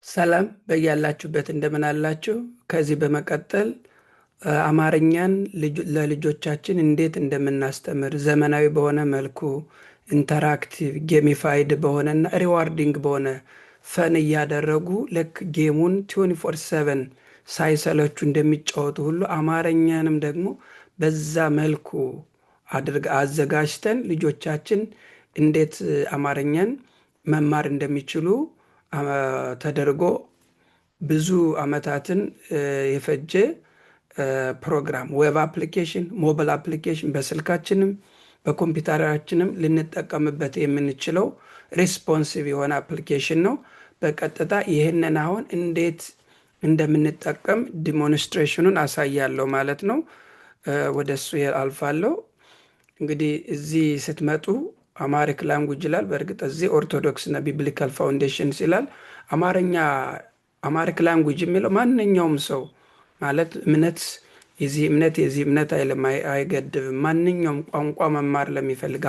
ሰላም በያላችሁበት እንደምን አላችሁ? ከዚህ በመቀጠል አማርኛን ለልጆቻችን እንዴት እንደምናስተምር ዘመናዊ በሆነ መልኩ ኢንተራክቲቭ ጌሚፋይድ በሆነና ሪዋርዲንግ በሆነ ፈን እያደረጉ ልክ ጌሙን 24/7 ሳይሰለቹ እንደሚጫወቱ ሁሉ አማርኛንም ደግሞ በዛ መልኩ አዘጋጅተን ልጆቻችን እንዴት አማርኛን መማር እንደሚችሉ ተደርጎ ብዙ ዓመታትን የፈጀ ፕሮግራም ዌብ አፕሊኬሽን፣ ሞባይል አፕሊኬሽን በስልካችንም በኮምፒውተራችንም ልንጠቀምበት የምንችለው ሬስፖንሲቭ የሆነ አፕሊኬሽን ነው። በቀጥታ ይህንን አሁን እንዴት እንደምንጠቀም ዲሞንስትሬሽኑን አሳያለሁ ማለት ነው። ወደ እሱ አልፋለሁ። እንግዲህ እዚህ ስትመጡ አማሪክ ላንጉጅ ይላል። በእርግጥ እዚህ ኦርቶዶክስ እና ቢብሊካል ፋውንዴሽንስ ይላል። አማሪክ ላንጉጅ የሚለው ማንኛውም ሰው ማለት የዚህ እምነት አይልም፣ አይገድብም። ማንኛውም ቋንቋ መማር ለሚፈልግ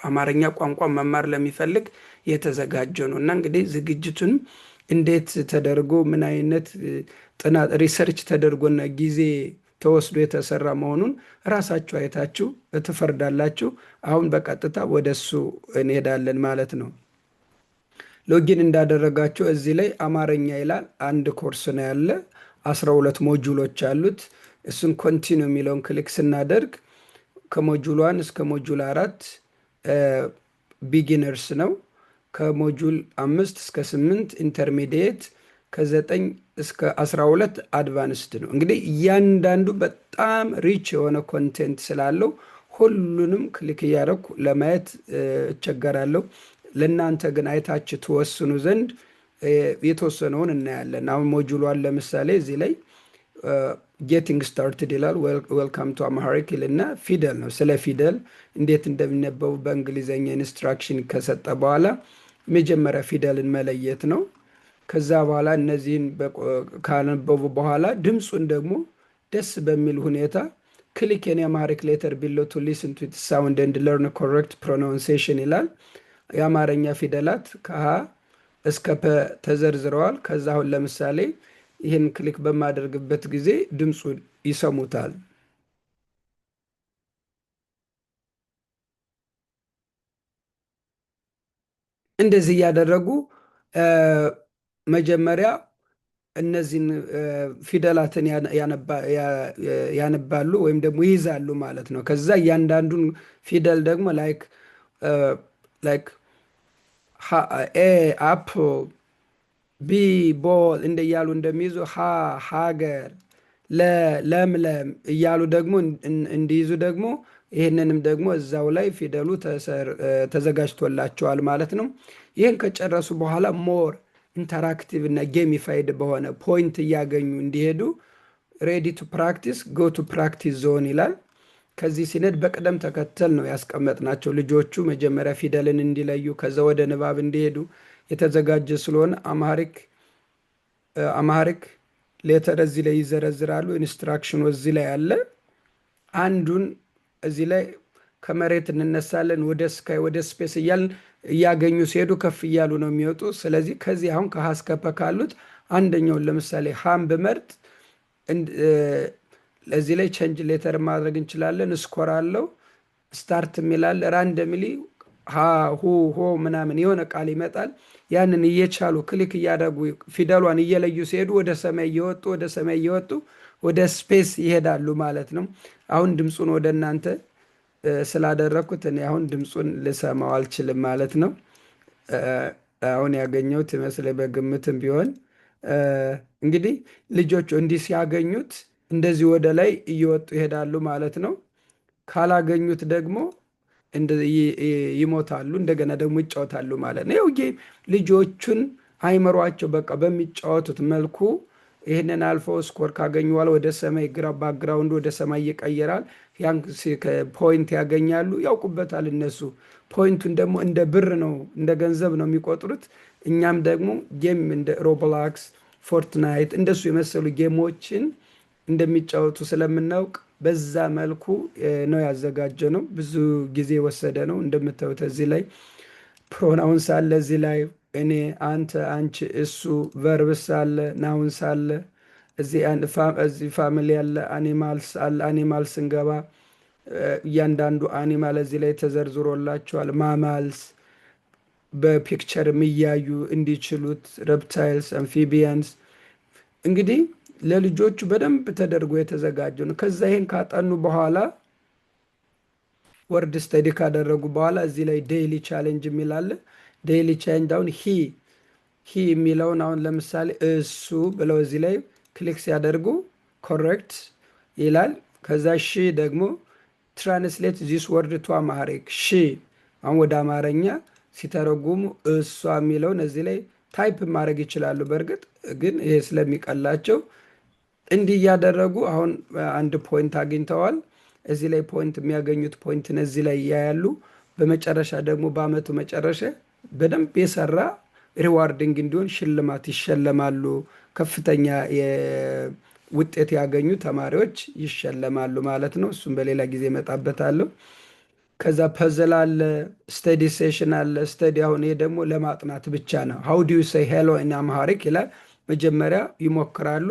አማርኛ ቋንቋ መማር ለሚፈልግ የተዘጋጀ ነው እና እንግዲህ ዝግጅቱን እንዴት ተደርጎ ምን አይነት ጥናት ሪሰርች ተደርጎና ጊዜ ተወስዶ የተሰራ መሆኑን ራሳችሁ አይታችሁ ትፈርዳላችሁ። አሁን በቀጥታ ወደ እሱ እንሄዳለን ማለት ነው። ሎጊን እንዳደረጋችሁ እዚህ ላይ አማርኛ ይላል። አንድ ኮርስ ነው ያለ 12 ሞጁሎች አሉት። እሱን ኮንቲኒው የሚለውን ክሊክ ስናደርግ ከሞጁል 1 እስከ ሞጁል 4 ቢጊነርስ ነው። ከሞጁል 5 እስከ 8 ኢንተርሚዲየት፣ ከ9 እስከ 12 አድቫንስድ ነው። እንግዲህ እያንዳንዱ በጣም ሪች የሆነ ኮንቴንት ስላለው ሁሉንም ክሊክ እያደረኩ ለማየት እቸገራለሁ። ለእናንተ ግን አይታችሁ ትወስኑ ዘንድ የተወሰነውን እናያለን። አሁን ሞጁሏን ለምሳሌ እዚህ ላይ ጌቲንግ ስታርትድ ይላል። ዌልካም ቱ አምሃሪክ ይልና ፊደል ነው። ስለ ፊደል እንዴት እንደሚነበቡ በእንግሊዝኛ ኢንስትራክሽን ከሰጠ በኋላ መጀመሪያ ፊደልን መለየት ነው። ከዛ በኋላ እነዚህን ካነበቡ በኋላ ድምፁን ደግሞ ደስ በሚል ሁኔታ ክሊክ ኤኒ አምሃሪክ ሌተር ቢሎ ቱ ሊስን ቱ ኢትስ ሳውንድ ኤንድ ለርን ኮሬክት ፕሮናውንሴሽን ይላል። የአማርኛ ፊደላት ከሀ እስከ ፐ ተዘርዝረዋል። ከዛ አሁን ለምሳሌ ይህን ክሊክ በማደርግበት ጊዜ ድምፁን ይሰሙታል። እንደዚህ እያደረጉ መጀመሪያ እነዚህን ፊደላትን ያነባሉ ወይም ደግሞ ይይዛሉ ማለት ነው። ከዛ እያንዳንዱን ፊደል ደግሞ ላይክ ኤ አፕል፣ ቢ ቦል እንደያሉ እንደሚይዙ ሀገር፣ ለምለም እያሉ ደግሞ እንዲይዙ ደግሞ ይህንንም ደግሞ እዛው ላይ ፊደሉ ተዘጋጅቶላቸዋል ማለት ነው። ይህን ከጨረሱ በኋላ ሞር ኢንተራክቲቭ እና ጌሚፋይድ በሆነ ፖይንት እያገኙ እንዲሄዱ ሬዲ ቱ ፕራክቲስ ጎ ቱ ፕራክቲስ ዞን ይላል። ከዚህ ሲነድ በቅደም ተከተል ነው ያስቀመጥናቸው። ልጆቹ መጀመሪያ ፊደልን እንዲለዩ ከዛ ወደ ንባብ እንዲሄዱ የተዘጋጀ ስለሆነ አምሃሪክ ሌተር እዚህ ላይ ይዘረዝራሉ። ኢንስትራክሽኑ እዚህ ላይ አለ። አንዱን እዚህ ላይ ከመሬት እንነሳለን ወደ ስካይ ወደ ስፔስ እያልን እያገኙ ሲሄዱ ከፍ እያሉ ነው የሚወጡ። ስለዚህ ከዚህ አሁን ከሀ እስከ ፐ ካሉት አንደኛውን ለምሳሌ ሀም ብመርጥ እዚህ ላይ ቼንጅ ሌተር ማድረግ እንችላለን። ስኮር አለው። ስታርት የሚላል ራንደምሊ ሁ ሆ ምናምን የሆነ ቃል ይመጣል። ያንን እየቻሉ ክሊክ እያደረጉ ፊደሏን እየለዩ ሲሄዱ ወደ ሰማይ እየወጡ ወደ ስፔስ ይሄዳሉ ማለት ነው። አሁን ድምፁን ወደ እናንተ ስላደረግኩት እኔ አሁን ድምፁን ልሰማው አልችልም ማለት ነው። አሁን ያገኘሁት ይመስለኝ በግምትም ቢሆን እንግዲህ ልጆቹ እንዲህ ሲያገኙት እንደዚህ ወደ ላይ እየወጡ ይሄዳሉ ማለት ነው። ካላገኙት ደግሞ ይሞታሉ፣ እንደገና ደግሞ ይጫወታሉ ማለት ነው። ይኸው ልጆቹን አይምሯቸው በቃ በሚጫወቱት መልኩ ይህንን አልፎ ስኮር ካገኙ በኋላ ወደ ሰማይ ባክግራውንድ ወደ ሰማይ ይቀየራል። ያን ፖይንት ያገኛሉ፣ ያውቁበታል እነሱ። ፖይንቱን ደግሞ እንደ ብር ነው እንደ ገንዘብ ነው የሚቆጥሩት። እኛም ደግሞ ጌም እንደ ሮብላክስ፣ ፎርትናይት እንደሱ የመሰሉ ጌሞችን እንደሚጫወቱ ስለምናውቅ በዛ መልኩ ነው ያዘጋጀ ነው። ብዙ ጊዜ ወሰደ ነው። እንደምታዩት እዚህ ላይ ፕሮናውንስ አለ፣ እዚህ ላይ እኔ፣ አንተ፣ አንቺ፣ እሱ፣ ቨርብስ አለ፣ ናውንስ አለ። እዚህ ፋሚሊ አለ፣ አኒማልስ አለ። አኒማል ስንገባ እያንዳንዱ አኒማል እዚህ ላይ ተዘርዝሮላቸዋል። ማማልስ በፒክቸር የሚያዩ እንዲችሉት፣ ረፕታይልስ፣ አምፊቢያንስ። እንግዲህ ለልጆቹ በደንብ ተደርጎ የተዘጋጀ ነው። ከዛ ይሄን ካጠኑ በኋላ ወርድ ስተዲ ካደረጉ በኋላ እዚህ ላይ ዴይሊ ቻሌንጅ የሚላለ ዴይሊ ቻሌንጅ አሁን ሂ የሚለውን አሁን ለምሳሌ እሱ ብለው እዚህ ላይ ክሊክ ሲያደርጉ ኮሬክት ይላል። ከዛ ሺ ደግሞ ትራንስሌት ዚስ ወርድ ቱ አማሪክ ሺ አሁን ወደ አማርኛ ሲተረጉሙ እሷ የሚለውን እዚህ ላይ ታይፕ ማድረግ ይችላሉ። በእርግጥ ግን ይሄ ስለሚቀላቸው እንዲህ እያደረጉ አሁን አንድ ፖይንት አግኝተዋል። እዚህ ላይ ፖይንት የሚያገኙት ፖይንትን እዚህ ላይ እያያሉ። በመጨረሻ ደግሞ በአመቱ መጨረሻ በደንብ የሰራ ሪዋርዲንግ እንዲሆን ሽልማት ይሸለማሉ። ከፍተኛ ውጤት ያገኙ ተማሪዎች ይሸለማሉ ማለት ነው። እሱም በሌላ ጊዜ እመጣበታለሁ። ከዛ ፐዝል አለ፣ ስተዲ ሴሽን አለ። ስተዲ አሁን ይሄ ደግሞ ለማጥናት ብቻ ነው። ሃው ዱ ዩ ሴይ ሄሎ ኢን አምሃሪክ ይላል። መጀመሪያ ይሞክራሉ፣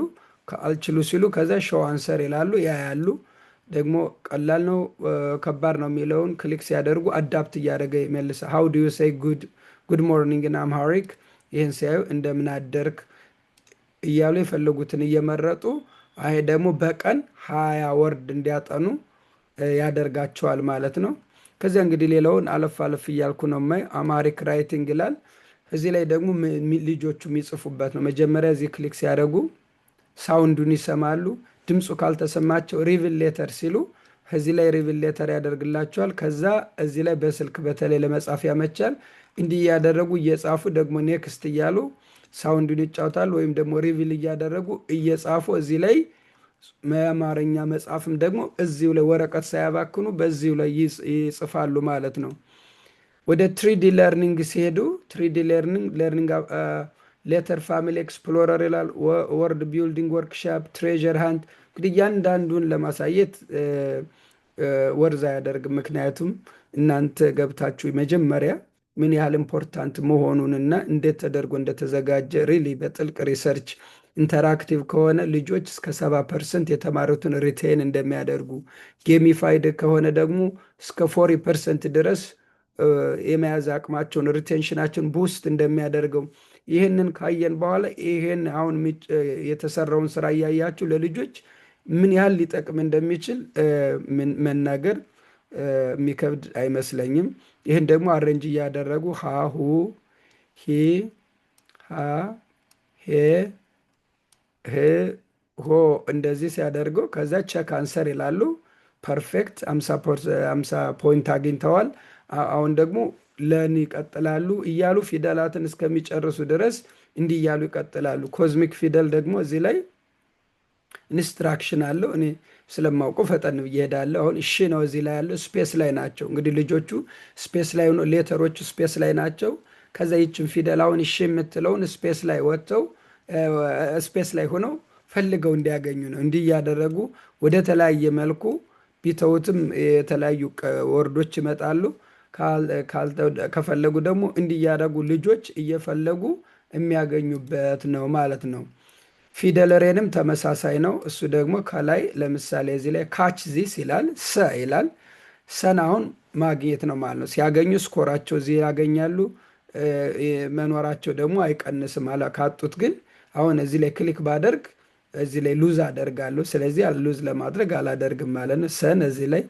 አልችሉ ሲሉ ከዛ ሾው አንሰር ይላሉ፣ ያያሉ። ደግሞ ቀላል ነው ከባድ ነው የሚለውን ክሊክ ሲያደርጉ አዳፕት እያደረገ ይመልሰ። ሃው ዱ ዩ ሴይ ጉድ ሞርኒንግ ኢን አምሃሪክ፣ ይህን ሲያዩ እንደምን አደርክ እያሉ የፈለጉትን እየመረጡ ይሄ ደግሞ በቀን 20 ወርድ እንዲያጠኑ ያደርጋቸዋል ማለት ነው። ከዚያ እንግዲህ ሌላውን አለፍ አለፍ እያልኩ ነው ማይ አማሪክ ራይቲንግ ይላል። እዚህ ላይ ደግሞ ልጆቹ የሚጽፉበት ነው። መጀመሪያ እዚህ ክሊክ ሲያደርጉ ሳውንዱን ይሰማሉ። ድምፁ ካልተሰማቸው ሪቪል ሌተር ሲሉ እዚህ ላይ ሪቪል ሌተር ያደርግላቸዋል። ከዛ እዚህ ላይ በስልክ በተለይ ለመጻፍ ያመቻል። እንዲህ እያደረጉ እየጻፉ ደግሞ ኔክስት እያሉ ሳውንዱን ይጫውታሉ። ወይም ደግሞ ሪቪል እያደረጉ እየጻፉ እዚህ ላይ የአማርኛ መጽሐፍም ደግሞ እዚሁ ላይ ወረቀት ሳያባክኑ በዚሁ ላይ ይጽፋሉ ማለት ነው። ወደ ትሪዲ ለርኒንግ ሲሄዱ ትሪዲ ለርኒንግ ሌተር ፋሚሊ ኤክስፕሎረር ይላል። ወርድ ቢልዲንግ ወርክሻፕ፣ ትሬዠር ሃንት። እንግዲህ እያንዳንዱን ለማሳየት ወርዝ አያደርግም። ምክንያቱም እናንተ ገብታችሁ መጀመሪያ ምን ያህል ኢምፖርታንት መሆኑንና እንዴት ተደርጎ እንደተዘጋጀ ሪሊ በጥልቅ ሪሰርች ኢንተራክቲቭ ከሆነ ልጆች እስከ 70% የተማሩትን ሪቴን እንደሚያደርጉ፣ ጌሚፋይድ ከሆነ ደግሞ እስከ 40% ድረስ የመያዝ አቅማቸውን ሪቴንሽናቸውን ቡስት እንደሚያደርገው ይህንን ካየን በኋላ ይህን አሁን የተሰራውን ስራ እያያችሁ ለልጆች ምን ያህል ሊጠቅም እንደሚችል መናገር የሚከብድ አይመስለኝም። ይህን ደግሞ አረንጅ እያደረጉ ሃሁ፣ ሂ፣ ሃ፣ ሄ፣ ህ፣ ሆ እንደዚህ ሲያደርገው ከዛ ቸክ አንሰር ይላሉ። ፐርፌክት 50 ፖይንት አግኝተዋል። አሁን ደግሞ ለን ይቀጥላሉ እያሉ ፊደላትን እስከሚጨርሱ ድረስ እንዲህ እያሉ ይቀጥላሉ። ኮዝሚክ ፊደል ደግሞ እዚህ ላይ ኢንስትራክሽን አለው። እኔ ስለማውቀው ፈጠን ብዬ እሄዳለሁ። አሁን እሺ ነው እዚህ ላይ ያለው ስፔስ ላይ ናቸው። እንግዲህ ልጆቹ ስፔስ ላይ ሆኖ ሌተሮቹ ስፔስ ላይ ናቸው። ከዛ ይችን ፊደል አሁን እሺ የምትለውን ስፔስ ላይ ወጥተው ስፔስ ላይ ሆነው ፈልገው እንዲያገኙ ነው። እንዲህ እያደረጉ ወደ ተለያየ መልኩ ቢተውትም የተለያዩ ወርዶች ይመጣሉ። ከፈለጉ ደግሞ እንዲህ እያደረጉ ልጆች እየፈለጉ የሚያገኙበት ነው ማለት ነው። ፊደል ሬንም ተመሳሳይ ነው። እሱ ደግሞ ከላይ ለምሳሌ እዚህ ላይ ካች ዚስ ይላል፣ ሰ ይላል። ሰን አሁን ማግኘት ነው ማለት ነው። ሲያገኙ ስኮራቸው እዚህ ያገኛሉ። መኖራቸው ደግሞ አይቀንስም። ካጡት ግን አሁን እዚህ ላይ ክሊክ ባደርግ እዚህ ላይ ሉዝ አደርጋለሁ። ስለዚህ ሉዝ ለማድረግ አላደርግም ማለት ነው። ሰን እዚህ ላይ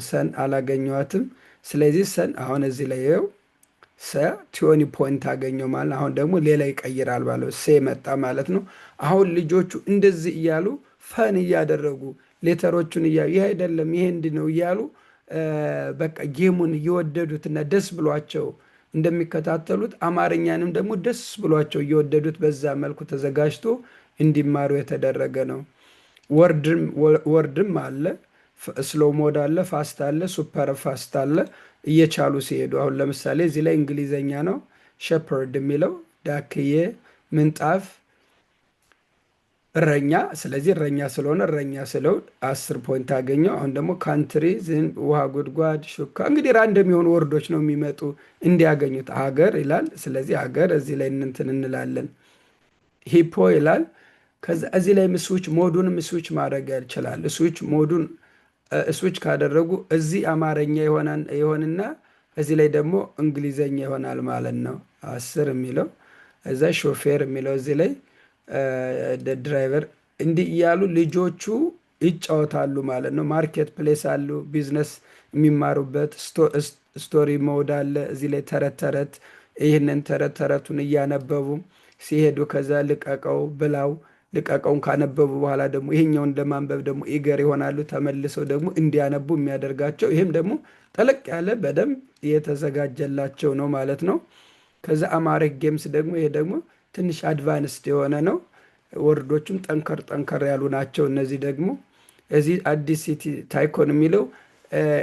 ሰን አላገኘዋትም። ስለዚህ ሰን አሁን እዚህ ላይ ይኸው ሰ 20 ፖይንት አገኘው ማለት አሁን ደግሞ ሌላ ይቀይራል ማለት ሴ መጣ ማለት ነው። አሁን ልጆቹ እንደዚህ እያሉ ፈን እያደረጉ ሌተሮቹን እያሉ ይህ አይደለም ይሄ እንዲህ ነው እያሉ በቃ ጌሙን እየወደዱትና ደስ ብሏቸው እንደሚከታተሉት አማርኛንም ደግሞ ደስ ብሏቸው እየወደዱት በዛ መልኩ ተዘጋጅቶ እንዲማሩ የተደረገ ነው። ወርድም አለ፣ ስሎ ሞድ አለ፣ ፋስት አለ፣ ሱፐር ፋስት አለ። እየቻሉ ሲሄዱ አሁን ለምሳሌ እዚህ ላይ እንግሊዘኛ ነው። ሸፐርድ የሚለው ዳክዬ፣ ምንጣፍ፣ እረኛ። ስለዚህ እረኛ ስለሆነ እረኛ ስለው 10 ፖይንት አገኘው። አሁን ደግሞ ካንትሪ፣ ውሃ፣ ጉድጓድ፣ ሹካ። እንግዲህ ራንደም የሆኑ ወርዶች ነው የሚመጡ እንዲያገኙት። ሀገር ይላል። ስለዚህ ሀገር እዚህ ላይ እንትን እንላለን። ሂፖ ይላል። ከዛ እዚህ ላይ ስዊች ሞዱንም ስዊች ማድረግ ይችላል። ስዊች ሞዱን ስዊች ካደረጉ እዚህ አማርኛ ይሆንና እዚህ ላይ ደግሞ እንግሊዘኛ ይሆናል ማለት ነው። 10 የሚለው እዛ ሾፌር የሚለው እዚህ ላይ ድራይቨር፣ እንዲህ እያሉ ልጆቹ ይጫወታሉ ማለት ነው። ማርኬት ፕሌስ አሉ፣ ቢዝነስ የሚማሩበት ስቶሪ ሞድ አለ። እዚህ ላይ ተረት ተረት፣ ይህንን ተረት ተረቱን እያነበቡ ሲሄዱ ከዛ ልቀቀው ብላው ልቀቀውን ካነበቡ በኋላ ደግሞ ይሄኛውን ለማንበብ ደግሞ ኢገር ይሆናሉ። ተመልሰው ደግሞ እንዲያነቡ የሚያደርጋቸው ይህም ደግሞ ጠለቅ ያለ በደንብ የተዘጋጀላቸው ነው ማለት ነው። ከዛ አማሪክ ጌምስ ደግሞ ይሄ ደግሞ ትንሽ አድቫንስድ የሆነ ነው። ወርዶቹም ጠንከር ጠንከር ያሉ ናቸው። እነዚህ ደግሞ እዚህ አዲስ ሲቲ ታይኮን የሚለው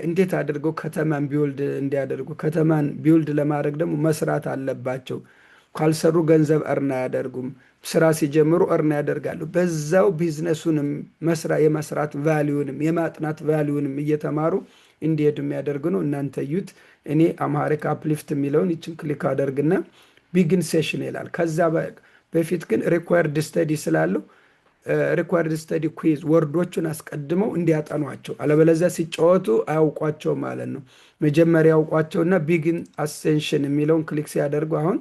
እንዴት አድርገው ከተማን ቢውልድ እንዲያደርጉ፣ ከተማን ቢውልድ ለማድረግ ደግሞ መስራት አለባቸው። ካልሰሩ ገንዘብ እርን አያደርጉም። ስራ ሲጀምሩ እርን ያደርጋሉ። በዛው ቢዝነሱንም የመስራት ቫሊዩንም የማጥናት ቫሊዩንም እየተማሩ እንዲሄዱ የሚያደርግ ነው። እናንተ ዩት እኔ አምሃሪክ አፕሊፍት የሚለውን ይችን ክሊክ አደርግና ቢግን ሴሽን ይላል። ከዛ በፊት ግን ሪኳየርድ ስተዲ ስላለው ሪኳየርድ ስተዲ ኩዊዝ ወርዶቹን አስቀድመው እንዲያጠኗቸው፣ አለበለዚያ ሲጫወቱ አያውቋቸው ማለት ነው። መጀመሪያ ያውቋቸውና ቢግን አሴንሽን የሚለውን ክሊክ ሲያደርጉ አሁን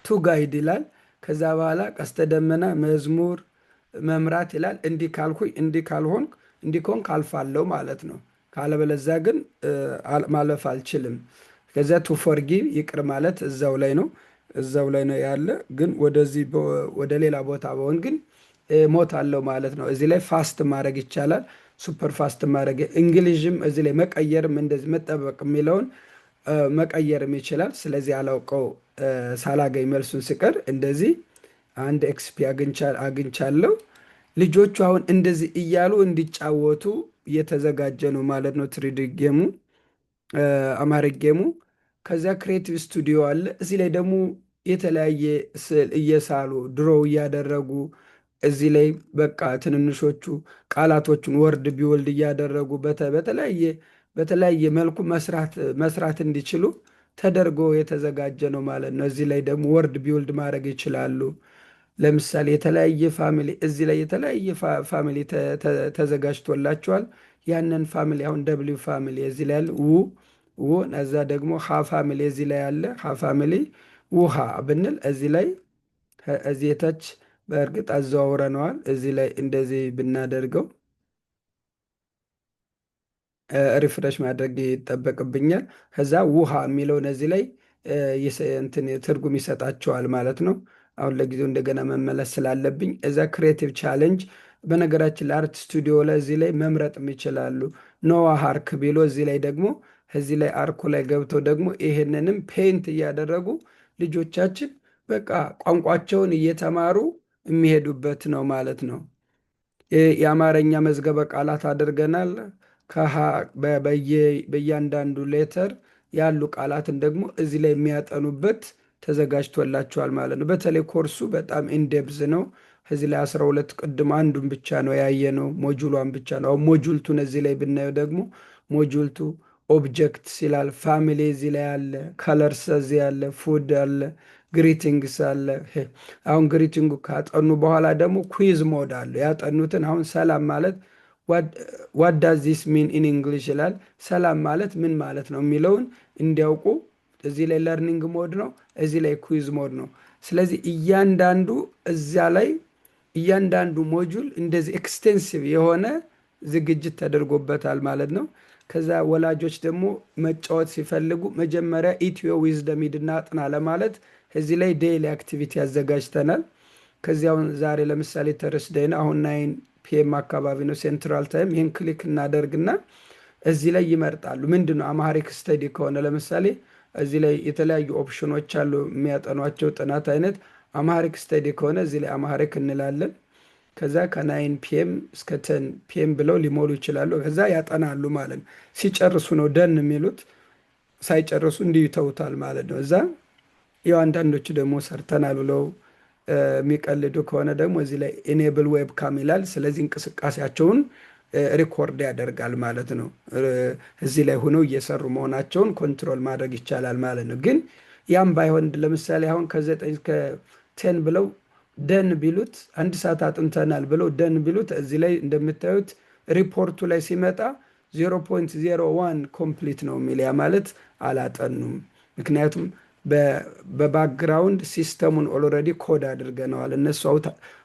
ቱ ጋይድ ይላል። ከዛ በኋላ ቀስተ ደመና፣ መዝሙር፣ መምራት ይላል። እንዲህ ካልኩኝ እንዲህ ካልሆንክ እንዲህ ከሆንክ አልፋለሁ ማለት ነው። ካለበለዚያ ግን ማለፍ አልችልም። ከዚያ ቱ ፎርጊቭ ይቅር ማለት እዛው ላይ ነው ያለ። ግን ወደዚህ ወደ ሌላ ቦታ በሆን ግን ሞት አለው ማለት ነው። እዚህ ላይ ፋስት ማድረግ ይቻላል። ሱፐር ፋስት ማድረግ፣ እንግሊዥም እዚህ ላይ መቀየርም እንደዚህ መጠበቅ የሚለውን መቀየርም ይችላል። ስለዚህ አላውቀው ሳላገኝ መልሱን ስቀር እንደዚህ አንድ ኤክስፒ አግኝቻለሁ። ልጆቹ አሁን እንደዚህ እያሉ እንዲጫወቱ እየተዘጋጀ ነው ማለት ነው። ትሪዲ ጌሙ አማሪክ ጌሙ። ከዚያ ክሬቲቭ ስቱዲዮ አለ። እዚህ ላይ ደግሞ የተለያየ ስዕል እየሳሉ ድሮው እያደረጉ እዚህ ላይ በቃ ትንንሾቹ ቃላቶቹን ወርድ ቢወልድ እያደረጉ በተለያየ መልኩ መስራት እንዲችሉ ተደርጎ የተዘጋጀ ነው ማለት ነው። እዚህ ላይ ደግሞ ወርድ ቢውልድ ማድረግ ይችላሉ። ለምሳሌ የተለያየ ፋሚሊ እዚህ ላይ የተለያየ ፋሚሊ ተዘጋጅቶላቸዋል። ያንን ፋሚሊ አሁን ደብሊው ፋሚሊ እዚህ ላይ ያለ ው እዛ ደግሞ ሀ ፋሚሊ እዚህ ላይ ያለ ሀ ፋሚሊ ውሃ ብንል እዚህ ላይ እዚህ የታች በእርግጥ አዘዋውረነዋል። እዚህ ላይ እንደዚህ ብናደርገው ሪፍሬሽ ማድረግ ይጠበቅብኛል። ከዛ ውሃ የሚለውን እዚህ ላይ ትርጉም ይሰጣቸዋል ማለት ነው። አሁን ለጊዜው እንደገና መመለስ ስላለብኝ እዛ ክሬቲቭ ቻሌንጅ በነገራችን ለአርት ስቱዲዮ ላይ እዚህ ላይ መምረጥም ይችላሉ። ኖዋ አርክ ቢሎ እዚህ ላይ ደግሞ እዚህ ላይ አርኩ ላይ ገብተው ደግሞ ይሄንንም ፔንት እያደረጉ ልጆቻችን በቃ ቋንቋቸውን እየተማሩ የሚሄዱበት ነው ማለት ነው። የአማርኛ መዝገበ ቃላት አድርገናል። በእያንዳንዱ ሌተር ያሉ ቃላትን ደግሞ እዚህ ላይ የሚያጠኑበት ተዘጋጅቶላቸዋል ማለት ነው። በተለይ ኮርሱ በጣም ኢንዴፕዝ ነው። እዚህ ላይ 12 ቅድም አንዱን ብቻ ነው ያየነው፣ ሞጁሏን ብቻ ነው። አሁን ሞጁልቱን እዚህ ላይ ብናየው ደግሞ ሞጁልቱ ኦብጀክትስ ይላል። ፋሚሊ እዚህ ላይ አለ፣ ከለርስ እዚህ አለ፣ ፉድ አለ፣ ግሪቲንግስ አለ። አሁን ግሪቲንጉ ካጠኑ በኋላ ደግሞ ኩዊዝ ሞድ አለ። ያጠኑትን አሁን ሰላም ማለት ዋት ዳዝ ዚስ ሚን ኢን እንግሊሽ ይላል። ሰላም ማለት ምን ማለት ነው የሚለውን እንዲያውቁ እዚህ ላይ ለርኒንግ ሞድ ነው፣ እዚህ ላይ ኩዊዝ ሞድ ነው። ስለዚህ እያንዳንዱ እዚያ ላይ እያንዳንዱ ሞጁል እንደዚህ ኤክስቴንሲቭ የሆነ ዝግጅት ተደርጎበታል ማለት ነው። ከዛ ወላጆች ደግሞ መጫወት ሲፈልጉ መጀመሪያ ኢትዮ ዊዝደም ሂድና አጥና ለማለት እዚህ ላይ ዴይሊ አክቲቪቲ ያዘጋጅተናል። ከዚያውን ዛሬ ለምሳሌ ተርስደይ ነው፣ አሁን 9 ፒኤም አካባቢ ነው ሴንትራል ታይም። ይህን ክሊክ እናደርግና እዚህ ላይ ይመርጣሉ። ምንድን ነው አማሪክ ስተዲ ከሆነ ለምሳሌ እዚህ ላይ የተለያዩ ኦፕሽኖች አሉ የሚያጠኗቸው ጥናት አይነት። አማሪክ ስተዲ ከሆነ እዚህ ላይ አማሪክ እንላለን። ከዛ ከ9 ፒኤም እስከ 10 ፒኤም ብለው ሊሞሉ ይችላሉ። ከዛ ያጠናሉ ማለት ነው። ሲጨርሱ ነው ደን የሚሉት፣ ሳይጨርሱ እንዲሁ ይተውታል ማለት ነው። እዛ ያው አንዳንዶቹ ደግሞ ሰርተናል ብለው የሚቀልዱ ከሆነ ደግሞ እዚህ ላይ ኢኔብል ዌብካም ይላል። ስለዚህ እንቅስቃሴያቸውን ሪኮርድ ያደርጋል ማለት ነው። እዚህ ላይ ሆነው እየሰሩ መሆናቸውን ኮንትሮል ማድረግ ይቻላል ማለት ነው። ግን ያም ባይሆን ለምሳሌ አሁን ከ9 እስከ 10 ብለው ደን ቢሉት 1 ሰዓት አጥንተናል ብለው ደን ቢሉት እዚህ ላይ እንደምታዩት ሪፖርቱ ላይ ሲመጣ 0.01 ኮምፕሊት ነው የሚል ያ ማለት አላጠኑም። ምክንያቱም በባክግራውንድ ሲስተሙን ኦልሬዲ ኮድ አድርገነዋል። እነሱ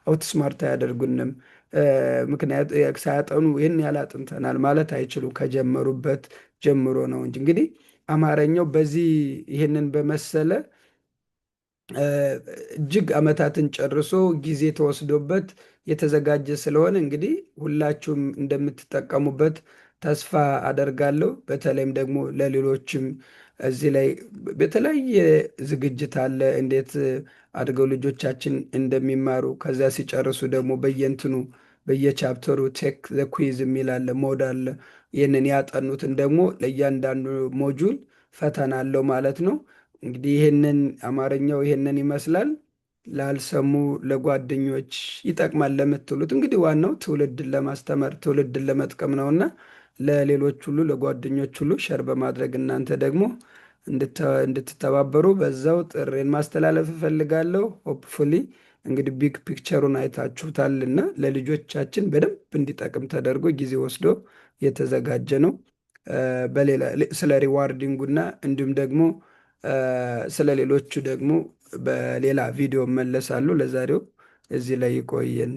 አውትስማርት አያደርጉንም። ምክንያቱ ሳያጠኑ ይህን ያህል አጥንተናል ማለት አይችሉም። ከጀመሩበት ጀምሮ ነው እንጂ እንግዲህ አማርኛው በዚህ ይህንን በመሰለ እጅግ ዓመታትን ጨርሶ ጊዜ ተወስዶበት የተዘጋጀ ስለሆነ እንግዲህ ሁላችሁም እንደምትጠቀሙበት ተስፋ አደርጋለሁ። በተለይም ደግሞ ለሌሎችም እዚህ ላይ በተለያየ ዝግጅት አለ፣ እንዴት አድርገው ልጆቻችን እንደሚማሩ። ከዚያ ሲጨርሱ ደግሞ በየእንትኑ በየቻፕተሩ ቴክ ዘ ኩዊዝ የሚል አለ፣ ሞድ አለ። ይህንን ያጠኑትን ደግሞ ለእያንዳንዱ ሞጁል ፈተና አለው ማለት ነው። እንግዲህ ይህንን አማርኛው ይህንን ይመስላል። ላልሰሙ ለጓደኞች ይጠቅማል ለምትሉት እንግዲህ ዋናው ትውልድን ለማስተማር ትውልድን ለመጥቀም ነውና ለሌሎች ሁሉ ለጓደኞች ሁሉ ሸር በማድረግ እናንተ ደግሞ እንድትተባበሩ በዛው ጥሬን ማስተላለፍ እፈልጋለሁ። ሆፕፉሊ እንግዲህ ቢግ ፒክቸሩን አይታችሁታልና ለልጆቻችን በደንብ እንዲጠቅም ተደርጎ ጊዜ ወስዶ የተዘጋጀ ነው። በሌላ ስለ ሪዋርዲንጉና እንዲሁም ደግሞ ስለ ሌሎቹ ደግሞ በሌላ ቪዲዮ መለሳሉ። ለዛሬው እዚህ ላይ ይቆየን።